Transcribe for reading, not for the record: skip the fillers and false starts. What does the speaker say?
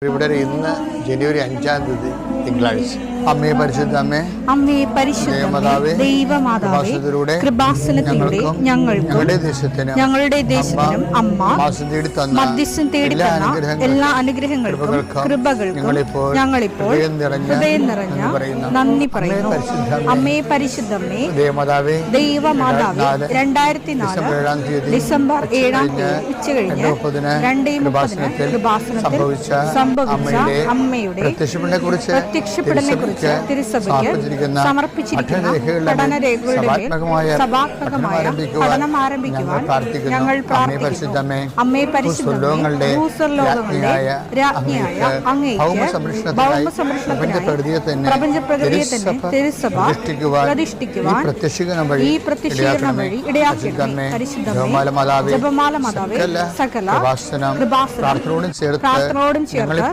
ഇവിടെ ഇന്ന് ജനുവരി 5-ാം തീയതി തിങ്കളാഴ്ച. അമ്മേ പരിശുദ്ധ അമ്മേ, അമ്മേ പരിശുദ്ധ ദൈവമാതാവേ, കൃപാസനത്തിലൂടെ ഞങ്ങളുടെ ദേശത്തിനും അമ്മ മധ്യസ്ഥം തേടി തന്ന എല്ലാ അനുഗ്രഹങ്ങൾക്കും കൃപകൾക്കും ഞങ്ങളിപ്പോൾ ഹൃദയം നിറഞ്ഞ നന്ദി പറയുന്നു. അമ്മേ പരിശുദ്ധമ്മേ ദൈവമാതാവേ, 2004 ഡിസംബർ 7-ാം തീയതി ഉച്ചകഴിഞ്ഞ് 2:30 കൃപാസനത്തിൽ സംഭവിച്ച അമ്മയുടെ പ്രത്യക്ഷപ്പെടലിനെ കുറിച്ച് തിരുസഭയ്ക്ക് സമർപ്പിച്ചിരിക്കുന്ന പഠനരേഖകളുടെ സഭാത്മകമായ പഠനം ആരംഭിക്കുവാൻ ഞങ്ങൾ പ്രാർത്ഥിക്കുന്നു. അമ്മേ പരിശുദ്ധമേ, ഭൂസ്വർലോകങ്ങളുടെ രാജ്ഞിയായ അങ്ങേയ്ക്ക് ഭൗമസംരക്ഷണത്തിനായി പ്രപഞ്ചപ്രകൃതിയെ തന്നെ തിരുസഭ പ്രതിഷ്ഠിക്കുവാൻ ഈ പ്രത്യക്ഷീകരണം വഴി ഇടയാക്കണമേ. പരിശുദ്ധമേ, ജപമാല മാതാവേ, സകല കൃപാസനം പ്രാർത്ഥനയോടും ചേർത്ത്